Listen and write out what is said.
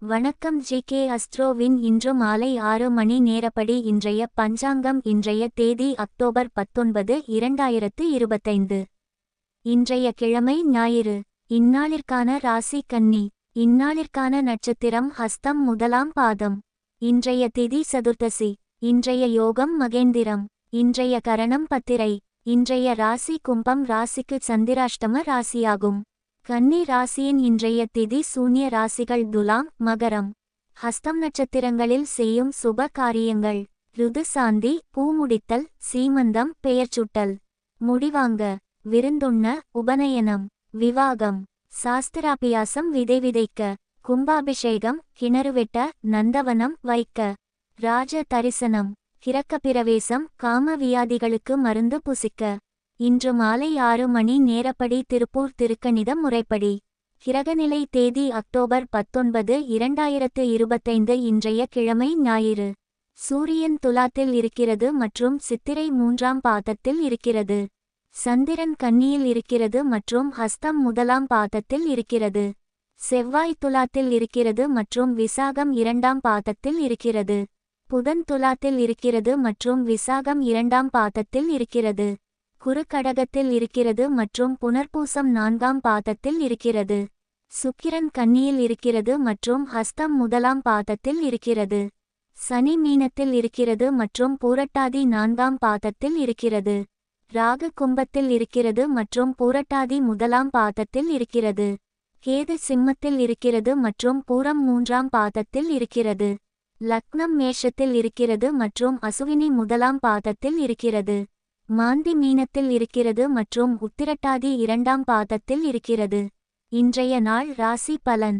வணக்கம் ஜி.கே. அஸ்ட்ரோவின் இன்று மாலை 6 மணி நேரப்படி இன்றைய பஞ்சாங்கம். இன்றைய தேதி அக்டோபர் 19, 2025. இன்றைய கிழமை ஞாயிறு. இந்நாளிற்கான ராசி கன்னி. இந்நாளிற்கான நட்சத்திரம் ஹஸ்தம் முதலாம் பாதம். இன்றைய திதி சதுர்த்தசி. இன்றைய யோகம் மகேந்திரம். இன்றைய கரணம் பத்திரை. இன்றைய ராசி கும்பம். ராசிக்கு சந்திராஷ்டம ராசியாகும். கன்னி ராசியின் இன்றைய திதி சூன்ய ராசிகள் துலாம், மகரம். ஹஸ்தம் நட்சத்திரங்களில் செய்யும் சுப காரியங்கள்: ருது சாந்தி, பூமுடித்தல், சீமந்தம், பெயர்ச்சூட்டல், முடிவாங்க, விருந்துண்ண, உபநயனம், விவாகம், சாஸ்திராபியாசம், விதை விதைக்க, கும்பாபிஷேகம், கிணறு வெட்ட, நந்தவனம் வைக்க, ராஜ தரிசனம், கிரக்கப்பிரவேசம், காம வியாதிகளுக்கு மருந்து புசிக்க. இன்று மாலை 6 மணி நேரப்படி திருப்பூர் திருக்கணித முறைப்படி. கிரகநிலை தேதி அக்டோபர் 19, 2025. இன்றைய கிழமை ஞாயிறு. சூரியன் துலாத்தில் இருக்கிறது மற்றும் சித்திரை 3ஆம் பாதத்தில் இருக்கிறது. சந்திரன் கன்னியில் இருக்கிறது மற்றும் ஹஸ்தம் முதலாம் பாதத்தில் இருக்கிறது. செவ்வாய் துலாத்தில் இருக்கிறது மற்றும் விசாகம் 2ஆம் பாதத்தில் இருக்கிறது. புதன் துலாத்தில் இருக்கிறது மற்றும் விசாகம் 2ஆம் பாதத்தில் இருக்கிறது. குரு கடகத்தில் இருக்கிறது மற்றும் புனர்பூசம் 4ஆம் பாதத்தில் இருக்கிறது. சுக்கிரன் கன்னியில் இருக்கிறது மற்றும் ஹஸ்தம் முதலாம் பாதத்தில் இருக்கிறது. சனி மீனத்தில் இருக்கிறது மற்றும் பூரட்டாதி 4ஆம் பாதத்தில் இருக்கிறது. ராகு கும்பத்தில் இருக்கிறது மற்றும் பூரட்டாதி முதலாம் பாதத்தில் இருக்கிறது. கேது சிம்மத்தில் இருக்கிறது மற்றும் பூரம் 3ஆம் பாதத்தில் இருக்கிறது. லக்னம் மேஷத்தில் இருக்கிறது மற்றும் அசுவினி முதலாம் பாதத்தில் இருக்கிறது. மாந்தி மீனத்தில் இருக்கிறது மற்றும் உத்திரட்டாதி 2ஆம் பாதத்தில் இருக்கிறது. இன்றைய நாள் ராசி பலன்.